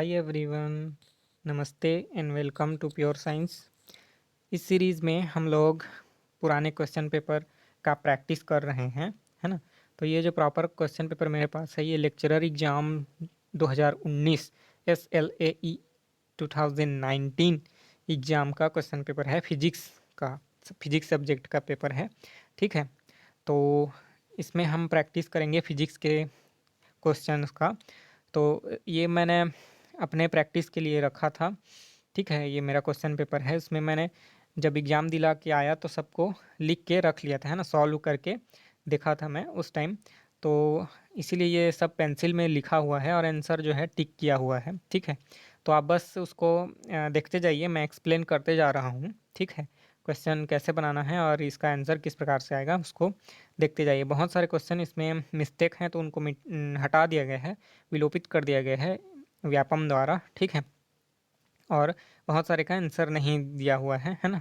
हाय everyone, नमस्ते and welcome to pure science. इस series में हम लोग पुराने क्वेश्चन पेपर का प्रैक्टिस कर रहे हैं, है ना। तो ये जो प्रॉपर क्वेश्चन पेपर मेरे पास है, ये लेक्चरर एग्ज़ाम 2019 SLAE 2019 एग्ज़ाम का क्वेश्चन पेपर है। फिजिक्स सब्जेक्ट का पेपर है, ठीक है। तो इसमें हम प्रैक्टिस करेंगे फिजिक्स के क्वेश्चंस का। तो ये मैंने अपने प्रैक्टिस के लिए रखा था, ठीक है। ये मेरा क्वेश्चन पेपर है, इसमें मैंने जब एग्ज़ाम दिला के आया तो सबको लिख के रख लिया था, है ना, सॉल्व करके देखा था मैं उस टाइम। तो इसीलिए ये सब पेंसिल में लिखा हुआ है और आंसर जो है टिक किया हुआ है, ठीक है। तो आप बस उसको देखते जाइए, मैं एक्सप्लेन करते जा रहा हूँ, ठीक है। क्वेश्चन कैसे बनाना है और इसका आंसर किस प्रकार से आएगा उसको देखते जाइए। बहुत सारे क्वेश्चन इसमें मिस्टेक हैं तो उनको हटा दिया गया है, विलोपित कर दिया गया है व्यापम द्वारा, ठीक है। और बहुत सारे का आंसर नहीं दिया हुआ है ना,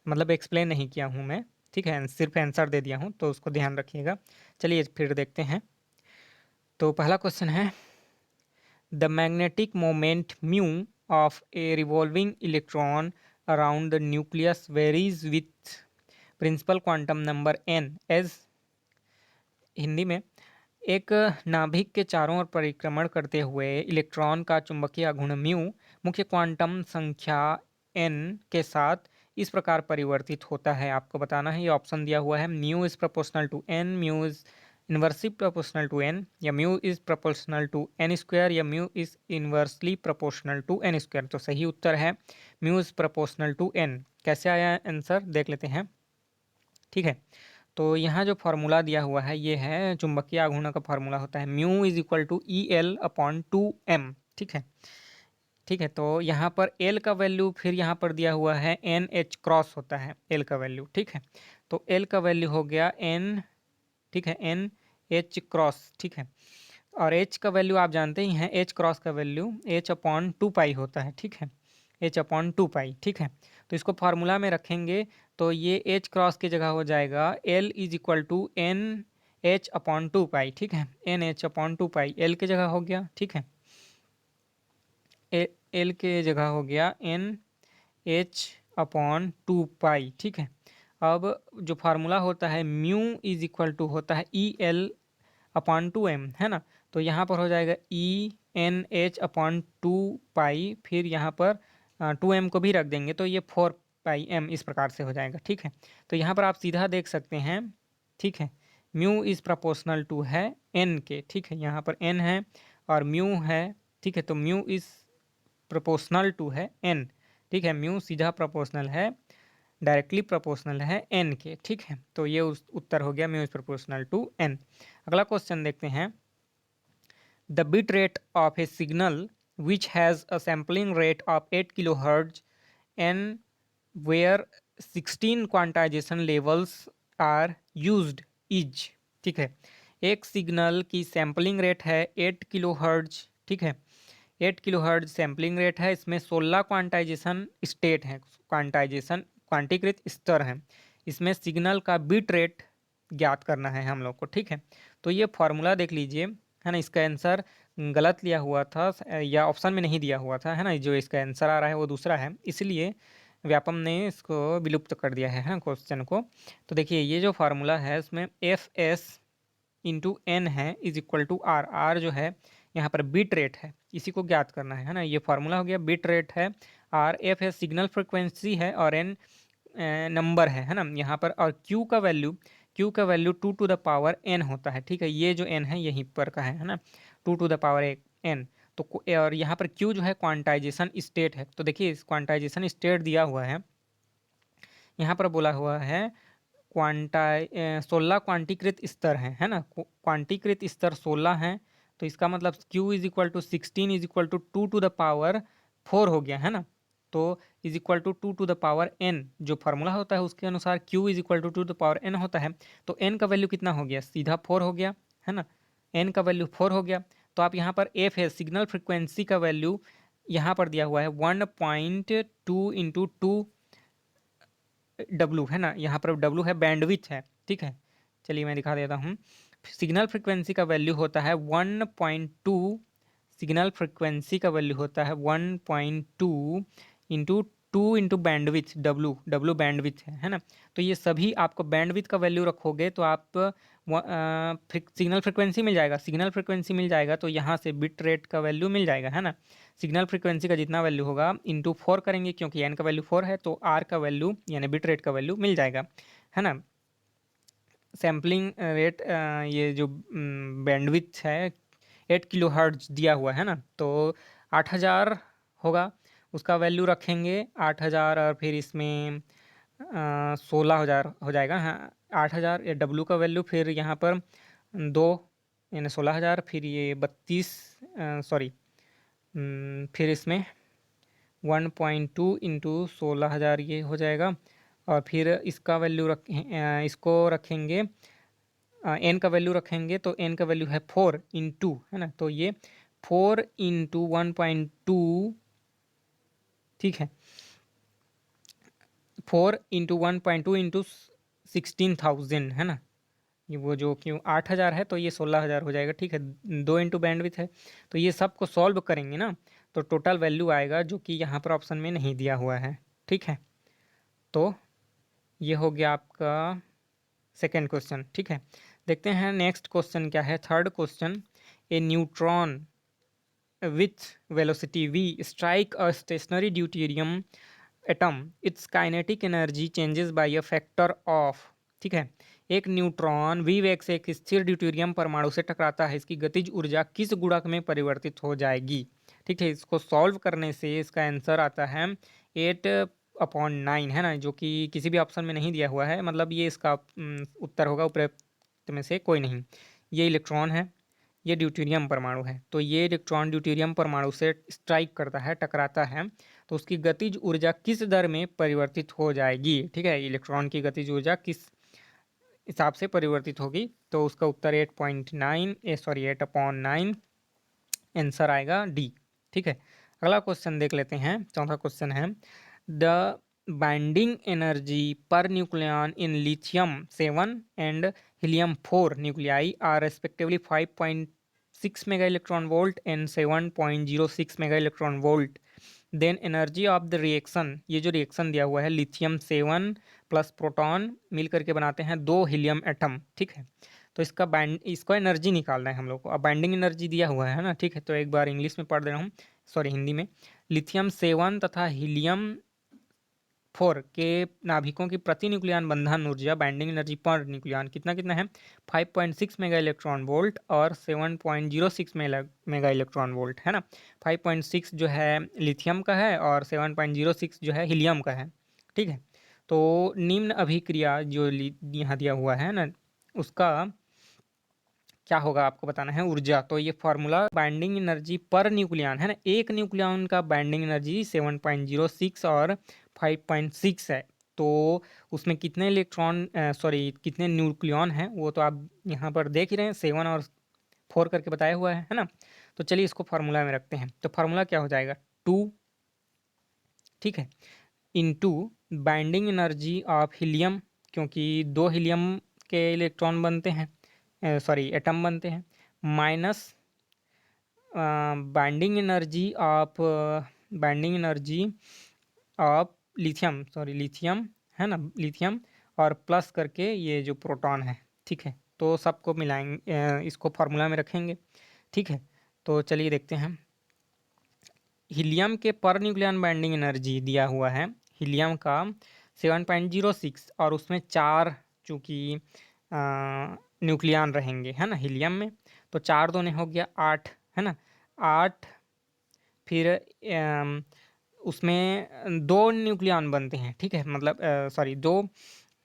मतलब एक्सप्लेन नहीं किया हूँ मैं, ठीक है, सिर्फ आंसर दे दिया हूँ, तो उसको ध्यान रखिएगा। चलिए फिर देखते हैं। तो पहला क्वेश्चन है, the magnetic moment mu of a revolving electron around the nucleus varies with principal quantum number n as. Hindi में, एक नाभिक के चारों ओर परिक्रमण करते हुए इलेक्ट्रॉन का चुंबकीय गुण म्यू मुख्य क्वांटम संख्या n के साथ इस प्रकार परिवर्तित होता है। आपको बताना है, ये ऑप्शन दिया हुआ है, mu is proportional to n, mu is inversely proportional to n, या mu is proportional to n square, या mu is inversely proportional to n square. तो सही उत्तर है mu is proportional to n। कैसे आया आंसर देख लेते हैं, ठीक है। तो यहाँ जो फार्मूला दिया हुआ है ये है चुंबकीय आघूर्ण का फार्मूला होता है mu is equal to E L upon 2m, ठीक है। ठीक है, तो यहाँ पर एल का वैल्यू फिर यहाँ पर दिया हुआ है एन एच क्रॉस होता है एल का वैल्यू, ठीक है। तो एल का वैल्यू हो गया एन, ठीक है, एन एच क्रॉस, ठीक है। और एच का वैल्यू आप जानते ही हैं, एच क्रॉस का वैल्यू एच अपॉन 2 पाई होता है, ठीक है, एच अपॉन 2 पाई, ठीक है। तो इसको फार्मूला में रखेंगे तो ये एच क्रॉस की जगह हो जाएगा L is equal to N H upon 2 pi, ठीक है, N H upon 2 pi L की जगह हो गया, ठीक है। एल के जगह हो गया एन एच अपॉन 2 पाई, ठीक है। अब जो फार्मूला होता है म्यू इज इक्वल टू होता है ई एल अपॉन 2m, है ना। तो यहाँ पर हो जाएगा ई एन एच अपॉन 2 पाई, फिर यहाँ पर 2m को भी रख देंगे तो ये 4 पाई m इस प्रकार से हो जाएगा, ठीक है। तो यहाँ पर आप सीधा देख सकते हैं, ठीक है, म्यू इज़ प्रपोर्शनल टू है n के, ठीक है, यहाँ पर n है और म्यू है, ठीक है। तो म्यू इज़ प्रोपोर्शनल टू है n, ठीक है, म्यू सीधा प्रोपोर्शनल है, डायरेक्टली प्रोपोर्शनल है n के, ठीक है। तो ये उस उत्तर हो गया mu is proportional to n। अगला क्वेश्चन देखते हैं, the bit rate of a signal which has a sampling rate of 8 kilohertz and where 16 quantization levels are used is, ठीक है। एक सिग्नल की सैम्पलिंग रेट है 8 किलोहर्ट्ज, ठीक है, 8 किलोहर्ट्ज सैम्पलिंग रेट है, इसमें 16 क्वांटाइजेशन स्टेट हैं, क्वांटाइजेशन क्वांटीकृत स्तर हैं, इसमें सिग्नल का बिट रेट ज्ञात करना है हम लोग को, ठीक है। तो ये फॉर्मूला देख लीजिए, है ना। इसका आंसर गलत लिया हुआ था या ऑप्शन में नहीं दिया हुआ था, है ना, जो इसका आंसर आ रहा है वो दूसरा है, इसलिए व्यापम ने इसको विलुप्त कर दिया है ना क्वेश्चन को। तो देखिए ये जो फार्मूला है उसमें एफ एस इंटू एन है is equal to R, R जो है यहाँ पर बिट रेट है, इसी को ज्ञात करना है ना। ये फार्मूला हो गया, बिट रेट है, आर एफ है सिग्नल फ्रिक्वेंसी है, और एन नंबर है ना यहाँ पर। और क्यू का value 2 to the power n होता है, ठीक है। ये जो n है यहीं पर का है ना, 2 टू द पावर n। तो और यहाँ पर q जो है क्वांटाइजेशन स्टेट है। तो देखिए इस क्वांटाइजेशन स्टेट दिया हुआ है, यहाँ पर बोला हुआ है 16 क्वांटीकृत स्तर हैं, है ना, क्वांटीकृत स्तर 16 हैं। तो इसका मतलब q is equal to 16 is equal to 2 to the power 4 हो गया, है ना। तो is equal to 2 to the power n, जो फार्मूला होता है उसके अनुसार q is equal to 2 to the power n होता है। तो n का वैल्यू कितना हो गया, सीधा 4 हो गया, है ना, n का वैल्यू 4 हो गया। तो आप यहाँ पर f है सिग्नल फ्रिक्वेंसी का वैल्यू यहाँ पर दिया हुआ है 1.2 इंटू 2 डब्लू, है ना, यहाँ पर डब्लू है बैंडविथ है, ठीक है। चलिए मैं दिखा देता हूँ, सिग्नल फ्रिक्वेंसी का वैल्यू होता है 1.2 सिग्नल फ्रिक्वेंसी का वैल्यू होता है 1.2 इंटू 2 बैंडविथ, डब्लू बैंडविथ है ना। तो ये सभी आपको बैंडविथ का वैल्यू रखोगे तो आप सिग्नल फ्रिक्वेंसी मिल जाएगा, सिग्नल फ्रिक्वेंसी मिल जाएगा तो यहाँ से बिट रेट का वैल्यू मिल जाएगा, है ना। सिग्नल फ्रिक्वेंसी का जितना वैल्यू होगा इंटू 4 करेंगे, क्योंकि एन का वैल्यू 4 है तो आर का वैल्यू यानी बिट रेट का वैल्यू मिल जाएगा, है ना। सैम्पलिंग रेट ये जो बैंडविथ है 8 किलो हर्ट्ज दिया हुआ है ना, तो 8000 होगा, उसका वैल्यू रखेंगे 8000 और फिर इसमें 16,000 हो जाएगा। हाँ 8000 ये डब्लू का वैल्यू, फिर यहाँ पर 2 यानी 16,000, फिर ये 32 सॉरी फिर इसमें 1.2 इंटू 16,000 ये हो जाएगा, और फिर इसका वैल्यू इसको रखेंगे एन का वैल्यू रखेंगे तो एन का वैल्यू है 4 इंटू, है ना, तो ये 4 इंटू 1.2, ठीक है, 4 इंटू 1.2 इंटू 16,000, है ना। ये वो जो क्यों 8,000 है तो ये 16,000 हो जाएगा, ठीक है। 2 इंटू बैंडविथ है, तो ये सब को सॉल्व करेंगे ना तो टोटल वैल्यू आएगा जो कि यहाँ पर ऑप्शन में नहीं दिया हुआ है, ठीक है। तो ये हो गया आपका सेकेंड क्वेश्चन, ठीक है। देखते हैं नेक्स्ट क्वेश्चन क्या है, third question. A neutron with velocity v strike a stationary deuterium atom, its kinetic energy changes by a factor of, ठीक है। एक न्यूट्रॉन v वेग से एक स्थिर ड्यूटेरियम परमाणु से टकराता है, इसकी गतिज ऊर्जा किस गुणक में परिवर्तित हो जाएगी, ठीक है। इसको सॉल्व करने से इसका आंसर आता है 8/9, है ना, जो कि किसी भी ऑप्शन में नहीं दिया हुआ है, मतलब ये इसका उत्तर होगा उपरोक्त में से कोई नहीं। ये इलेक्ट्रॉन है, ये ड्यूटेरियम परमाणु है, तो ये इलेक्ट्रॉन ड्यूटेरियम परमाणु से स्ट्राइक करता है, टकराता है, तो उसकी गतिज ऊर्जा किस दर में परिवर्तित हो जाएगी, ठीक है। इलेक्ट्रॉन की गतिज ऊर्जा किस हिसाब से परिवर्तित होगी, तो उसका उत्तर 8/9 आंसर आएगा डी, ठीक है। अगला क्वेश्चन देख लेते हैं, चौथा क्वेश्चन है the binding energy per nucleon in lithium 7 and helium 4 nuclei are respectively 5.6 mega electron volt and 7.06 mega electron volt. Then energy of the reaction, ये जो रिएक्शन दिया हुआ है लिथियम 7 प्लस प्रोटॉन मिल करके बनाते हैं 2 हीलियम एटम, ठीक है। तो इसको एनर्जी निकालना है हम लोग को, अब बाइंडिंग एनर्जी दिया हुआ है ना, ठीक है। तो एक बार इंग्लिश में पढ़ दे रहा हूँ, सॉरी हिंदी में। लिथियम 7 तथा हीलियम 4 के नाभिकों की प्रति न्यूक्लियन बंधन ऊर्जा बाइंडिंग एनर्जी पर न्यूक्लियन कितना कितना है 5.6 मेगा इलेक्ट्रॉन वोल्ट और 7.06 मेगा इलेक्ट्रॉन वोल्ट, है ना। 5.6 जो है लिथियम का है और 7.06 जो है हीलियम का है, ठीक है। तो निम्न अभिक्रिया जो यहाँ दिया हुआ है ना उसका क्या होगा आपको बताना है ऊर्जा। तो ये formula binding energy per nucleon है ना, एक न्यूक्लियन का बाइंडिंग एनर्जी 7.06 और 5.6 है, तो उसमें कितने इलेक्ट्रॉन सॉरी कितने न्यूक्लियन हैं वो तो आप यहाँ पर देख ही रहे हैं, 7 और 4 करके बताया हुआ है ना। तो चलिए इसको फार्मूला में रखते हैं, तो फार्मूला क्या हो जाएगा 2, ठीक है, into binding energy of helium, क्योंकि 2 हीलियम के इलेक्ट्रॉन बनते हैं, सॉरी एटम बनते हैं, minus binding energy of lithium, sorry lithium, है ना, लिथियम, और प्लस करके ये जो प्रोटॉन है, ठीक है। तो सबको मिलाएंगे, इसको फार्मूला में रखेंगे, ठीक है। तो चलिए देखते हैं, हीलियम के पर न्यूक्लियन बाइंडिंग एनर्जी दिया हुआ है हीलियम का 7.06 और उसमें 4 चूँकि न्यूक्लियन रहेंगे, है ना, हीलियम में, तो 4 दूने हो गया 8, है ना, 8, फिर उसमें 2 न्यूक्लियन बनते हैं, ठीक है, मतलब सॉरी दो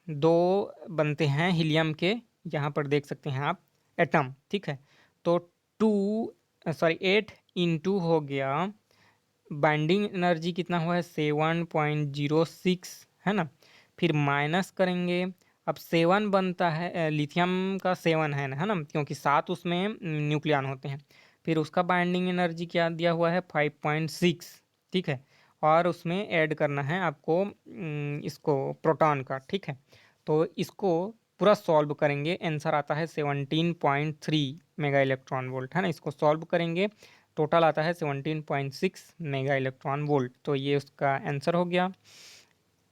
दो बनते हैं हीलियम के, यहाँ पर देख सकते हैं आप एटम, ठीक है। तो 8 इंटू हो गया बाइंडिंग एनर्जी कितना हुआ है 7.06, है ना, फिर माइनस करेंगे, अब 7 बनता है लिथियम का 7 है ना, क्योंकि 7 उसमें न्यूक्लियन होते हैं, फिर उसका बाइंडिंग एनर्जी क्या दिया हुआ है 5.6, ठीक है, और उसमें ऐड करना है आपको इसको प्रोटॉन का, ठीक है। तो इसको पूरा सॉल्व करेंगे, आंसर आता है 17.3 मेगा इलेक्ट्रॉन वोल्ट, है ना। इसको सॉल्व करेंगे टोटल आता है 17.6 मेगा इलेक्ट्रॉन वोल्ट। तो ये उसका आंसर हो गया।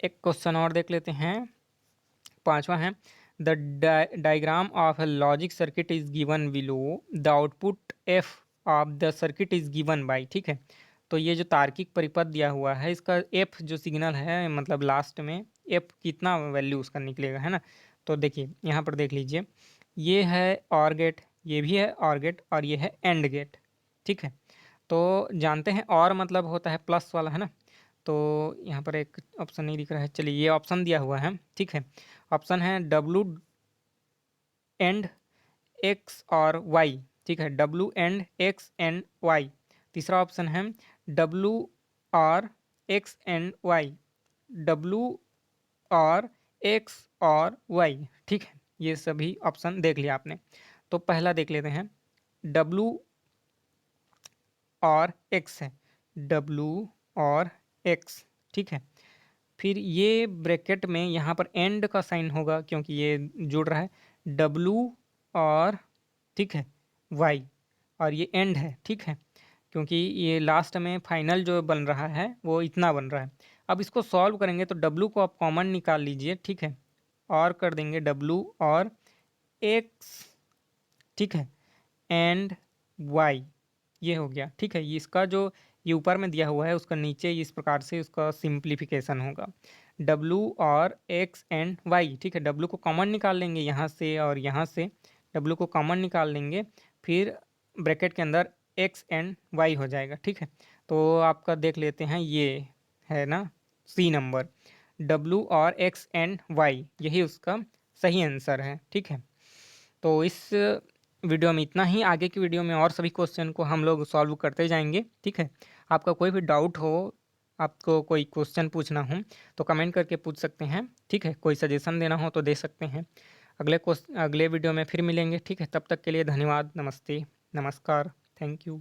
एक क्वेश्चन और देख लेते हैं, पांचवा है the diagram of a logic circuit is given below, the output F of the circuit is given by. ठीक है, तो ये जो तार्किक परिपथ दिया हुआ है, इसका एफ जो सिग्नल है, मतलब लास्ट में एफ कितना वैल्यू उसका निकलेगा, है ना। तो देखिए यहाँ पर देख लीजिए, ये है ऑर गेट, ये भी है ऑर गेट, और ये है एंड गेट। ठीक है, तो जानते हैं और मतलब होता है प्लस वाला, है ना। तो यहाँ पर एक ऑप्शन नहीं दिख रहा है, चलिए ये ऑप्शन दिया हुआ है। ठीक है, ऑप्शन है डब्लू एंड एक्स और वाई। ठीक है, W and X and Y. तीसरा ऑप्शन है डब्लू और एक्स एंड वाई, डब्लू और एक्स और वाई। ठीक है, ये सभी ऑप्शन देख लिया आपने। तो पहला देख लेते हैं, डब्लू और एक्स है, डब्लू और एक्स। ठीक है, फिर ये ब्रैकेट में यहाँ पर एंड का साइन होगा क्योंकि ये जुड़ रहा है, डब्लू और, ठीक है, वाई, और ये एंड है। ठीक है, क्योंकि ये लास्ट में फाइनल जो बन रहा है वो इतना बन रहा है। अब इसको सॉल्व करेंगे तो डब्लू को आप कॉमन निकाल लीजिए। ठीक है, और कर देंगे डब्लू और एक्स, ठीक है, एंड वाई, ये हो गया। ठीक है, ये इसका जो ये ऊपर में दिया हुआ है उसका नीचे इस प्रकार से उसका सिंप्लीफिकेशन होगा, डब्लू और एक्स एंड वाई। ठीक है, डब्लू को कॉमन निकाल लेंगे यहाँ से और यहाँ से, डब्लू को कॉमन निकाल लेंगे, फिर ब्रैकेट के अंदर एक्स एंड वाई हो जाएगा। ठीक है, तो आपका देख लेते हैं, ये है ना सी नंबर, डब्लू और एक्स एंड वाई, यही उसका सही आंसर है। ठीक है, तो इस वीडियो में इतना ही, आगे की वीडियो में और सभी क्वेश्चन को हम लोग सॉल्व करते जाएंगे। ठीक है, आपका कोई भी डाउट हो, आपको कोई क्वेश्चन पूछना हो तो कमेंट करके पूछ सकते हैं। ठीक है, कोई सजेशन देना हो तो दे सकते हैं। अगले वीडियो में फिर मिलेंगे। ठीक है, तब तक के लिए धन्यवाद, नमस्ते, नमस्कार, थैंक यू।